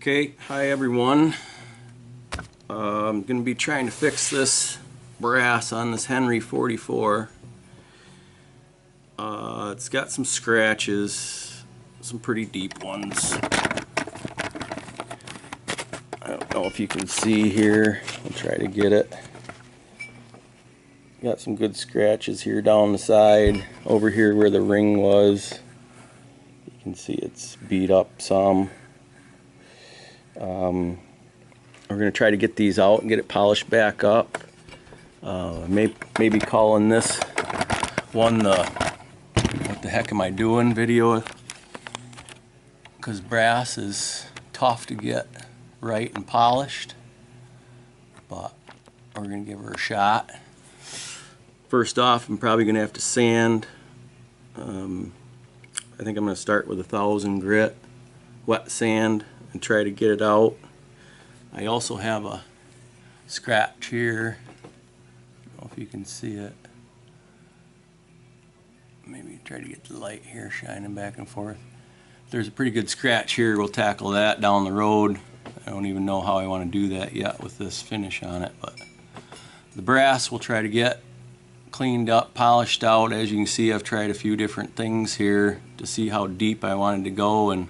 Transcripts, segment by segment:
Okay, hi everyone. I'm going to be trying to fix this brass on this Henry 44. It's got some scratches, some pretty deep ones. I don't know if you can see here. I'll try to get it. Got some good scratches here down the side, over here where the ring was. You can see it's beat up some. We're going to try to get these out and get it polished back up. Maybe calling this one the "what the heck am I doing" video, because brass is tough to get right and polished, but we're going to give her a shot. First off, I'm probably going to have to sand. I think I'm going to start with 1000 grit wet sand and try to get it out. I also have a scratch here. I don't know if you can see it. Maybe try to get the light here shining back and forth. There's a pretty good scratch here. We'll tackle that down the road. I don't even know how I want to do that yet with this finish on it, but the brass we'll try to get cleaned up, polished out. As you can see, I've tried a few different things here to see how deep I wanted to go, and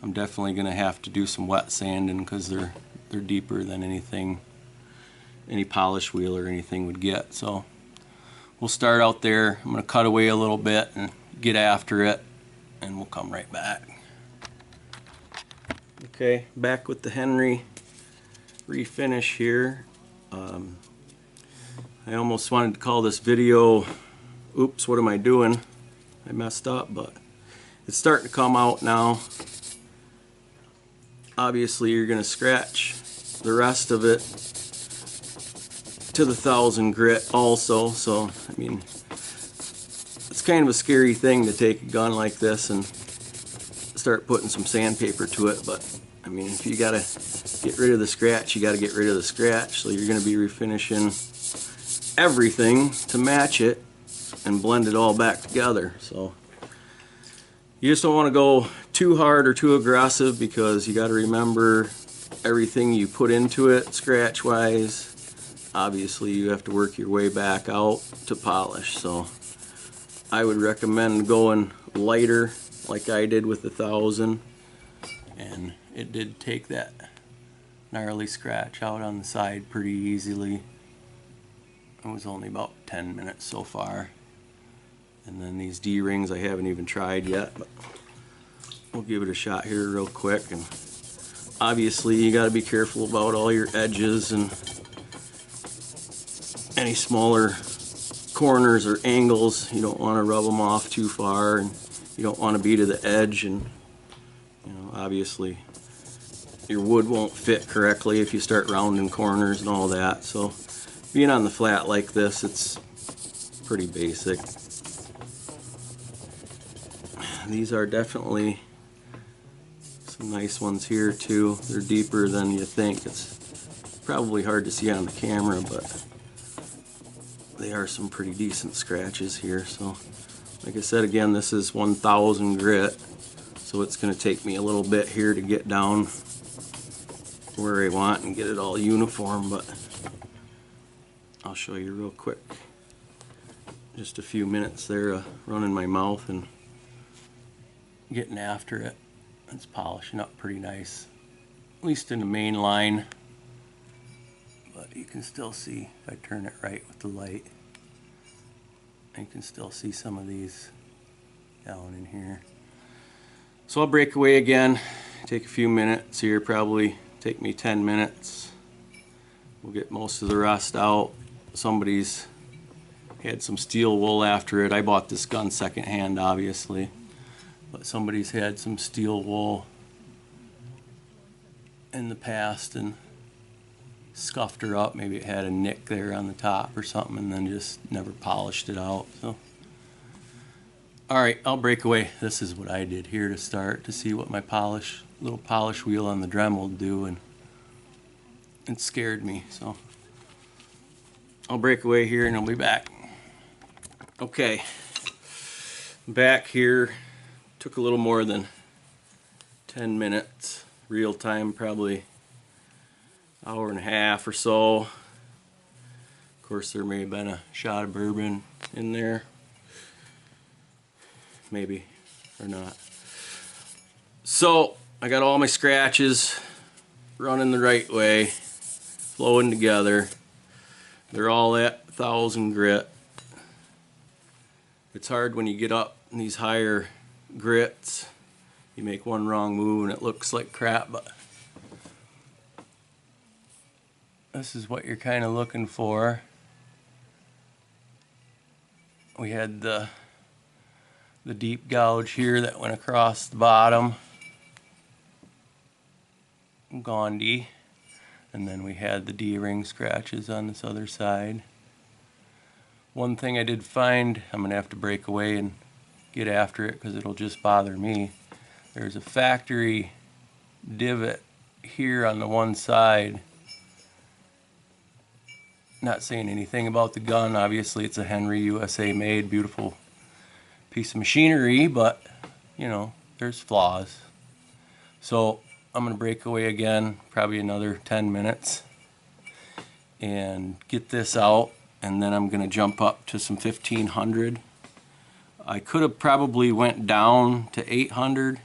I'm definitely going to have to do some wet sanding because they're deeper than any polish wheel or anything would get. So we'll start out there. I'm going to cut away a little bit and get after it, and we'll come right back. Okay, back with the Henry refinish here. I almost wanted to call this video "Oops, what am I doing?" I messed up, but it's starting to come out now. Obviously you're going to scratch the rest of it to the 1000 grit also, so I mean, it's kind of a scary thing to take a gun like this and start putting some sandpaper to it, but I mean, if you gotta get rid of the scratch, you gotta get rid of the scratch. So you're going to be refinishing everything to match it and blend it all back together. So you just don't want to go too hard or too aggressive, because you got to remember everything you put into it scratch wise. Obviously you have to work your way back out to polish, so I would recommend going lighter like I did with the 1000, and it did take that gnarly scratch out on the side pretty easily. It was only about 10 minutes so far. And then these D-rings I haven't even tried yet, but we'll give it a shot here real quick. And obviously you got to be careful about all your edges and any smaller corners or angles. You don't want to rub them off too far, and you don't want to be to the edge, and you know, obviously your wood won't fit correctly if you start rounding corners and all that. So being on the flat like this, it's pretty basic. These are definitely some nice ones here too. They're deeper than you think. It's probably hard to see on the camera, but they are some pretty decent scratches here. So like I said, again, this is 1000 grit, so it's going to take me a little bit here to get down where I want and get it all uniform, but I'll show you real quick. Just a few minutes there running my mouth and getting after it. It's polishing up pretty nice, at least in the main line, but you can still see, if I turn it right with the light, you can still see some of these down in here. So I'll break away again, take a few minutes here, probably take me 10 minutes. We'll get most of the rest out. Somebody's had some steel wool after it. I bought this gun secondhand, obviously, but somebody's had some steel wool in the past and scuffed her up. Maybe it had a nick there on the top or something, and then just never polished it out. So alright, I'll break away. This is what I did here to start, to see what my little polish wheel on the Dremel will do, and it scared me. So I'll break away here and I'll be back. Okay, back here. Took a little more than 10 minutes. real time, probably hour and a half or so. Of course, there may have been a shot of bourbon in there, maybe or not. So I got all my scratches running the right way, flowing together. They're all at 1,000 grit. It's hard when you get up in these higher grits. You make one wrong move and it looks like crap, but this is what you're kind of looking for. We had the deep gouge here that went across the bottom, Gandhi, and then we had the D-ring scratches on this other side. One thing I did find, I'm going to have to break away and get after it because it'll just bother me. There's a factory divot here on the one side. Not saying anything about the gun, obviously it's a Henry USA made, beautiful piece of machinery, but you know, there's flaws. So I'm going to break away again, probably another 10 minutes, and get this out, and then I'm going to jump up to some 1500. I could have probably went down to 800,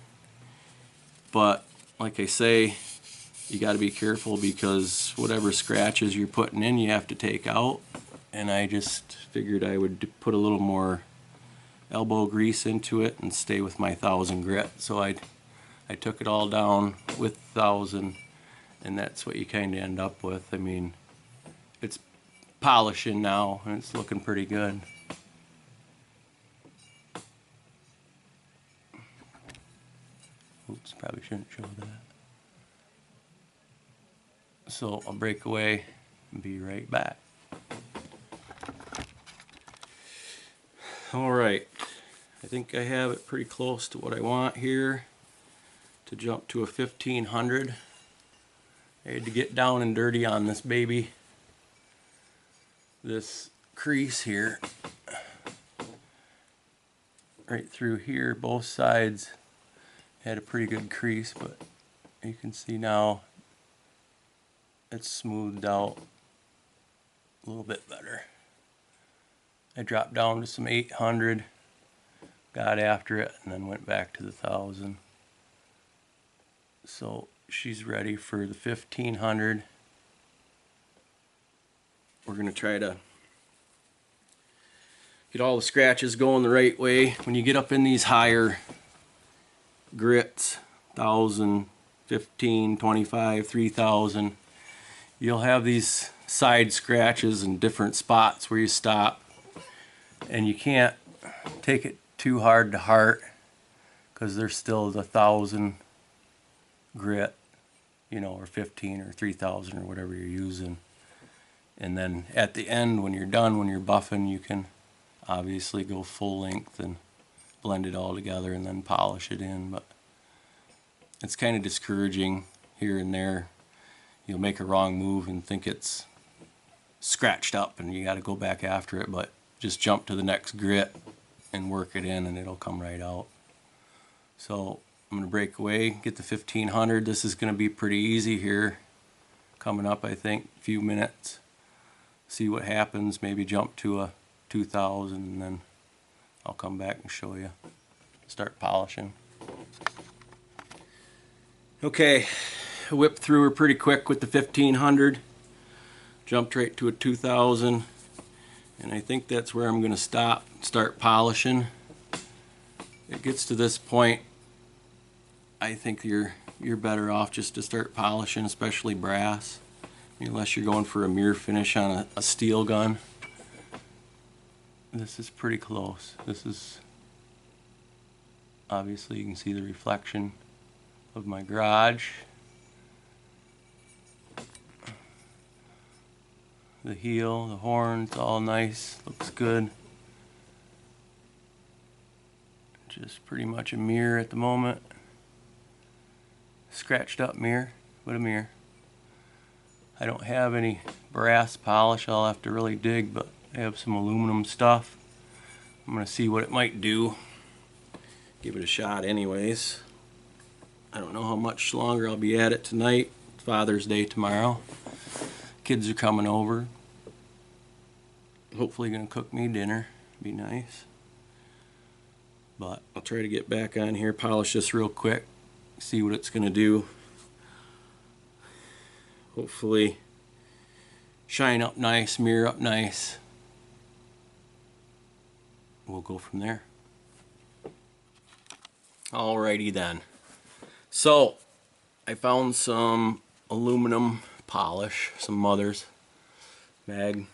but like I say, you got to be careful because whatever scratches you're putting in you have to take out, and I just figured I would put a little more elbow grease into it and stay with my 1,000 grit. So I took it all down with 1,000, and that's what you kind of end up with. I mean, it's polishing now and it's looking pretty good. Oops, probably shouldn't show that. So I'll break away and be right back. Alright, I think I have it pretty close to what I want here to jump to a 1500. I had to get down and dirty on this baby. This crease here, right through here, both sides had a pretty good crease, but you can see now it's smoothed out a little bit better. I dropped down to some 800, got after it, and then went back to the 1,000. So she's ready for the 1500. We're going to try to get all the scratches going the right way. When you get up in these higher grits, 1,000, 15, 25, 3,000, you'll have these side scratches in different spots where you stop, and you can't take it too hard to heart because there's still the 1,000 grit, you know, or 15 or 3,000 or whatever you're using. And then at the end, when you're done, when you're buffing, you can obviously go full length and blend it all together and then polish it in. But it's kind of discouraging here and there. You'll make a wrong move and think it's scratched up and you got to go back after it, but just jump to the next grit and work it in and it'll come right out. So I'm going to break away, get the 1500. This is going to be pretty easy here coming up, I think, a few minutes. See what happens, maybe jump to a 2,000, and then I'll come back and show you. Start polishing. Okay, I whipped through her pretty quick with the 1500. Jumped right to a 2,000, and I think that's where I'm going to stop, start polishing. It gets to this point, I think you're better off just to start polishing, especially brass, unless you're going for a mirror finish on a steel gun. This is pretty close. This is, obviously you can see the reflection of my garage. The heel, the horns, all nice, looks good. Just pretty much a mirror at the moment. Scratched up mirror, but a mirror. I don't have any brass polish, I'll have to really dig, but I have some aluminum stuff. I'm going to see what it might do. Give it a shot anyways. I don't know how much longer I'll be at it tonight. Father's Day tomorrow. Kids are coming over. Hopefully gonna cook me dinner. Be nice. But I'll try to get back on here, polish this real quick, see what it's gonna do. Hopefully shine up nice, mirror up nice. We'll go from there. Alrighty then. So I found some aluminum polish, some Mother's mag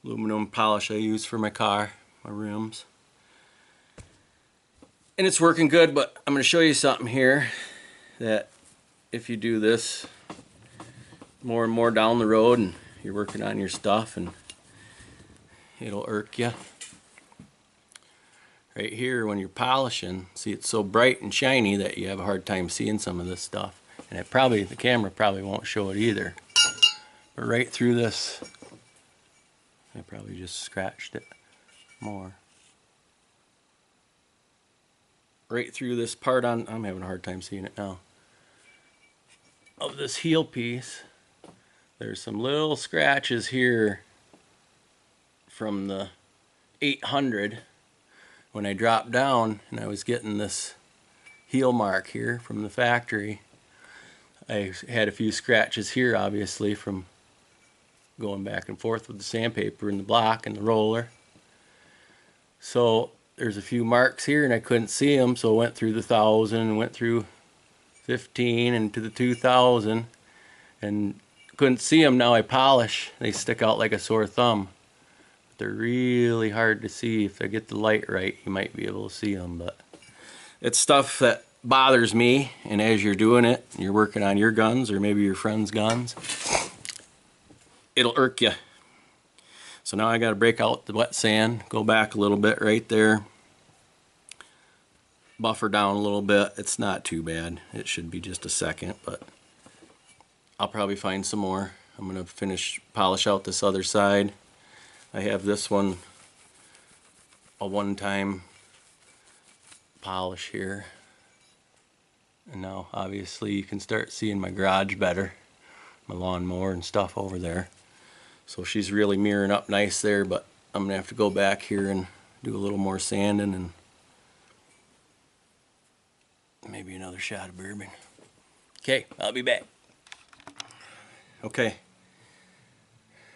aluminum polish I use for my car, my rims. And it's working good, but I'm going to show you something here that if you do this more and more down the road and you're working on your stuff, and it'll irk you. Right here when you're polishing, see, it's so bright and shiny that you have a hard time seeing some of this stuff. And the camera probably won't show it either. But right through this, I probably just scratched it more. Right through this part I'm having a hard time seeing it now, of this heel piece, there's some little scratches here from the 800 when I dropped down, and I was getting this heel mark here from the factory. I had a few scratches here, obviously, from going back and forth with the sandpaper and the block and the roller. So there's a few marks here and I couldn't see them, so I went through the 1000, went through 15 and to the 2000 and couldn't see them. Now I polish, they stick out like a sore thumb. But they're really hard to see. If I get the light right, you might be able to see them, but it's stuff that bothers me. And as you're doing it, you're working on your guns or maybe your friend's guns, it'll irk you. So now I got to break out the wet sand, go back a little bit right there, buffer down a little bit. It's not too bad. It should be just a second, but I'll probably find some more. I'm going to polish out this other side. I have this one, a one-time polish here. And now obviously you can start seeing my garage better, my lawnmower and stuff over there. So she's really mirroring up nice there, but I'm gonna have to go back here and do a little more sanding and maybe another shot of bourbon. Okay, I'll be back. Okay,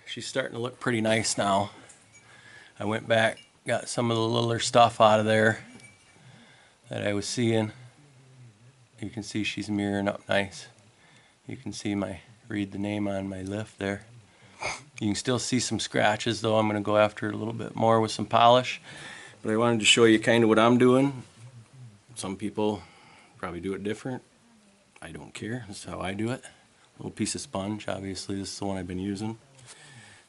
she's starting to look pretty nice now. I went back, got some of the littler stuff out of there that I was seeing. You can see she's mirroring up nice. You can see read the name on my lift there. You can still see some scratches, though. I'm going to go after it a little bit more with some polish. But I wanted to show you kind of what I'm doing. Some people probably do it different. I don't care. This is how I do it. A little piece of sponge. Obviously, this is the one I've been using.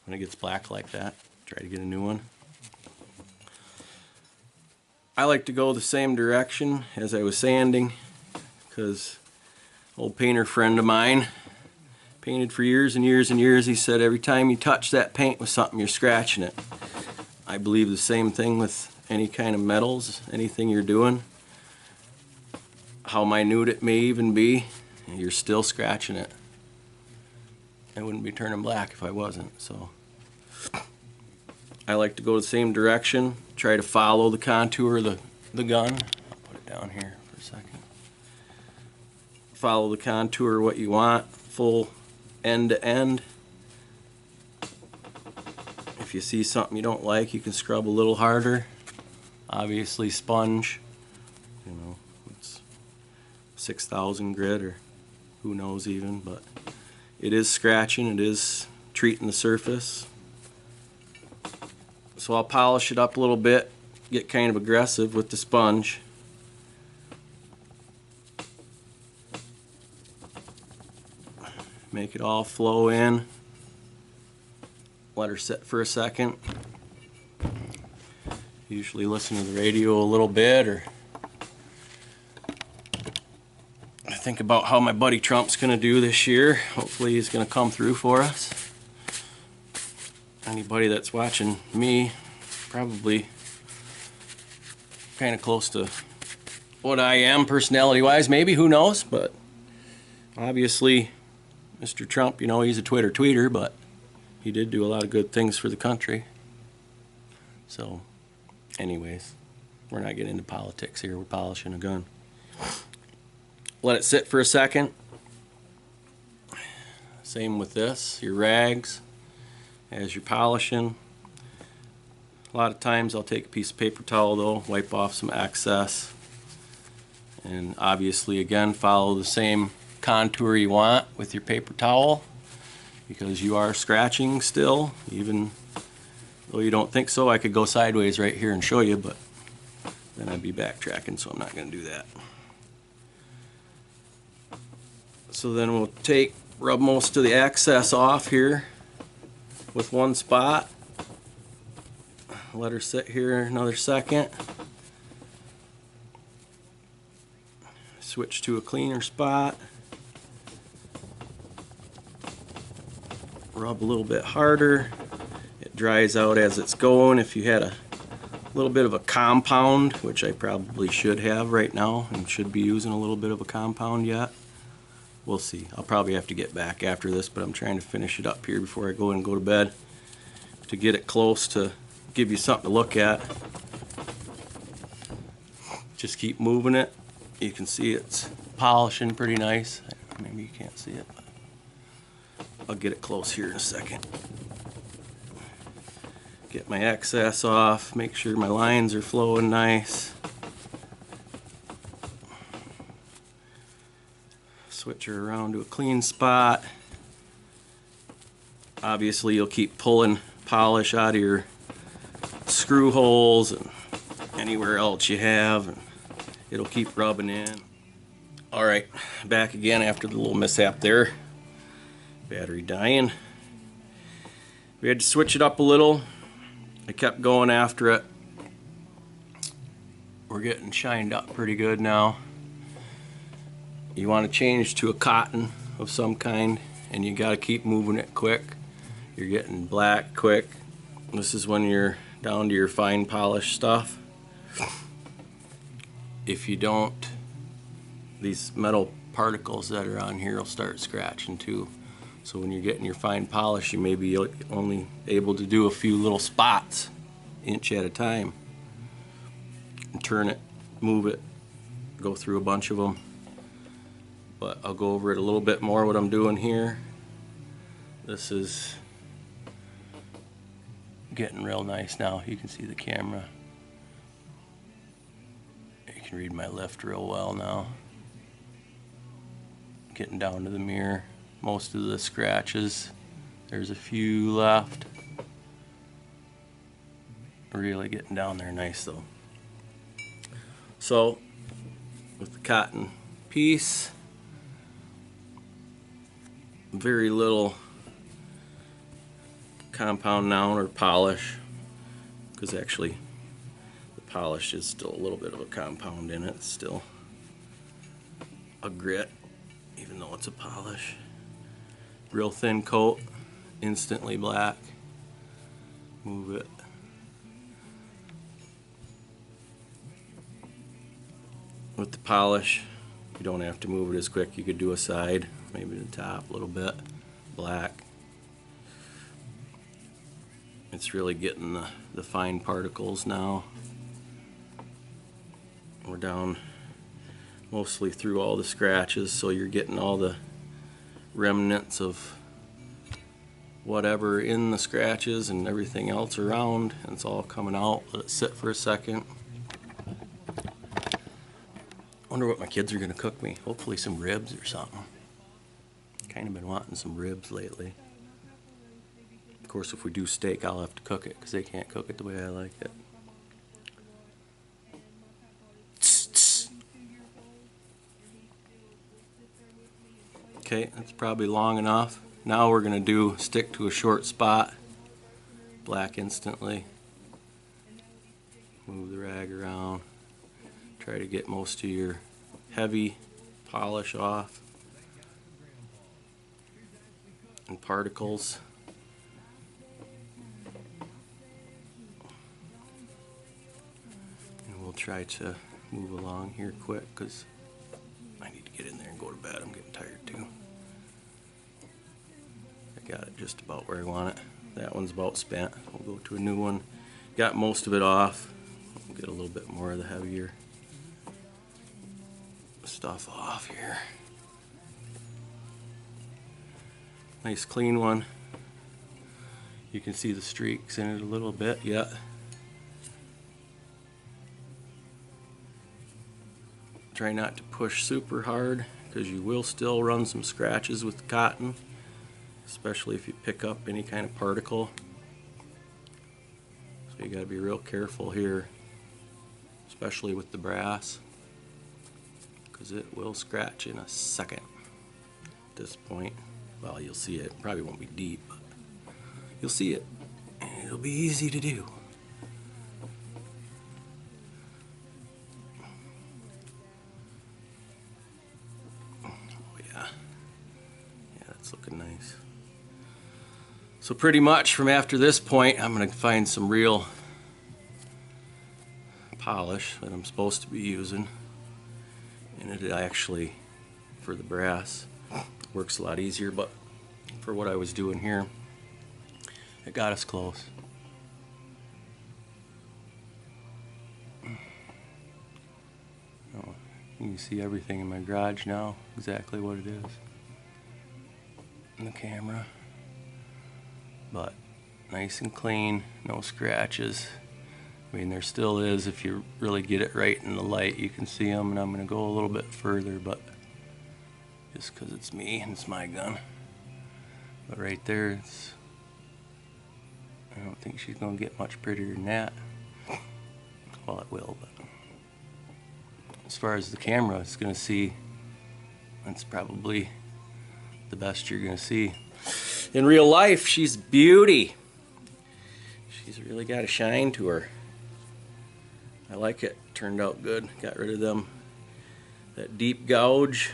When it gets black like that, try to get a new one. I like to go the same direction as I was sanding, because an old painter friend of mine painted for years and years and years. He said every time you touch that paint with something, you're scratching it. I believe the same thing with any kind of metals, anything you're doing. How minute it may even be, you're still scratching it. I wouldn't be turning black if I wasn't. So I like to go the same direction, try to follow the contour of the gun. I'll put it down here for a second. Follow the contour what you want, full end to end. If you see something you don't like, you can scrub a little harder. Obviously sponge, you know, it's 6,000 grit or who knows even, but it is scratching, it is treating the surface. So I'll polish it up a little bit, get kind of aggressive with the sponge. Make it all flow in. Let her sit for a second. Usually listen to the radio a little bit, or I think about how my buddy Trump's gonna do this year. Hopefully he's gonna come through for us. Anybody that's watching me, probably kind of close to what I am personality-wise, maybe, who knows, but obviously Mr. Trump, you know, he's a tweeter, but he did do a lot of good things for the country. So, anyways, we're not getting into politics here. We're polishing a gun. Let it sit for a second. Same with this, your rags, as you're polishing. A lot of times I'll take a piece of paper towel though, wipe off some excess, and obviously again follow the same contour you want with your paper towel, because you are scratching still, even though you don't think so. I could go sideways right here and show you, but then I'd be backtracking, so I'm not going to do that. So then we'll rub most of the excess off here with one spot. Let her sit here another second. Switch to a cleaner spot. Rub a little bit harder. It dries out as it's going. If you had a little bit of a compound, which I probably should have right now and should be using a little bit of a compound yet. We'll see. I'll probably have to get back after this, but I'm trying to finish it up here before I go and go to bed to get it close to give you something to look at. Just keep moving it. You can see it's polishing pretty nice. Maybe you can't see it, but I'll get it close here in a second. Get my excess off, make sure my lines are flowing nice. Switch her around to a clean spot. Obviously you'll keep pulling polish out of your screw holes and anywhere else you have, and it'll keep rubbing in. Alright, back again after the little mishap there. Battery dying. We had to switch it up a little. I kept going after it. We're getting shined up pretty good now. You want to change to a cotton of some kind, and you got to keep moving it quick. You're getting black quick. This is when you're down to your fine polish stuff. If you don't, these metal particles that are on here will start scratching too. So when you're getting your fine polish, you may be only able to do a few little spots, inch at a time. And turn it, move it, go through a bunch of them. But I'll go over it a little bit more what I'm doing here. This is getting real nice now. You can see the camera. You can read my lift real well now. Getting down to the mirror. Most of the scratches, there's a few left. Really getting down there nice though. So with the cotton piece, very little compound now or polish, because actually the polish is still a little bit of a compound in it. It's still a grit even though it's a polish. Real thin coat, instantly black. Move it. With the polish, you don't have to move it as quick. You could do a side, maybe the top a little bit, black. It's really getting the fine particles now. We're down mostly through all the scratches, so you're getting all the remnants of whatever in the scratches and everything else around, and it's all coming out. Let it sit for a second. Wonder what my kids are gonna cook me. Hopefully some ribs or something. Kind of been wanting some ribs lately. Of course, if we do steak, I'll have to cook it because they can't cook it the way I like it. Okay, that's probably long enough. Now we're gonna stick to a short spot. Black instantly. Move the rag around. Try to get most of your heavy polish off and particles. And we'll try to move along here quick because I need to get in there and go to bed. I'm getting tired too. I got it just about where I want it. That one's about spent. We'll go to a new one. Got most of it off. We'll get a little bit more of the heavier stuff off here. Nice clean one. You can see the streaks in it a little bit yet. Try not to push super hard because you will still run some scratches with cotton, especially if you pick up any kind of particle. So you got to be real careful here, especially with the brass, because it will scratch in a second. At this point, well, you'll see it. Probably won't be deep, but you'll see it, and it'll be easy to do. Looking nice. So pretty much from after this point, I'm going to find some real polish that I'm supposed to be using, and it actually, for the brass, works a lot easier, but for what I was doing here, it got us close. Oh, you can see everything in my garage now, exactly what it is in the camera, but nice and clean, no scratches. I mean, there still is, if you really get it right in the light, you can see them, and I'm going to go a little bit further, but just because it's me and it's my gun. But right there, it's, I don't think she's going to get much prettier than that. Well, it will, but as far as the camera, it's going to see, that's probably the best you're going to see. In real life, she's beauty. She's really got a shine to her. I like it. Turned out good. Got rid of them, that deep gouge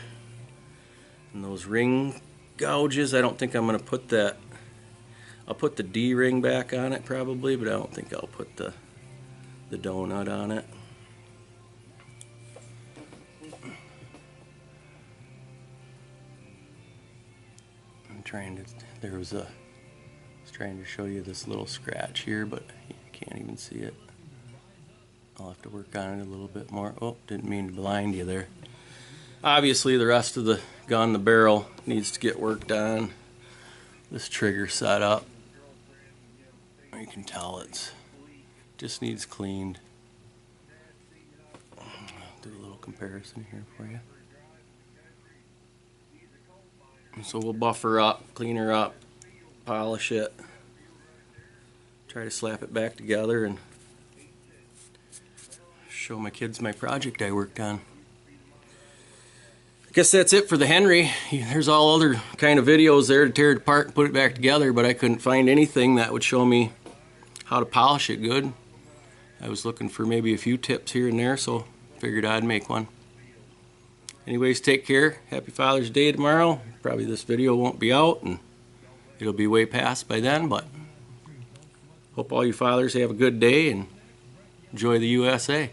and those ring gouges. I don't think I'm going to put that. I'll put the D-ring back on it probably, but I don't think I'll put the donut on it. I was trying to show you this little scratch here, but you can't even see it. I'll have to work on it a little bit more. Oh, didn't mean to blind you there. Obviously the rest of the gun, the barrel, needs to get worked on. This trigger set up, you can tell it's just needs cleaned. I'll do a little comparison here for you. So we'll buff her up, clean her up, polish it, try to slap it back together, and show my kids my project I worked on. I guess that's it for the Henry. There's all other kind of videos there to tear it apart and put it back together, but I couldn't find anything that would show me how to polish it good. I was looking for maybe a few tips here and there, so figured I'd make one. Anyways, take care. Happy Father's Day tomorrow. Probably this video won't be out, and it'll be way past by then, but hope all you fathers have a good day and enjoy the USA.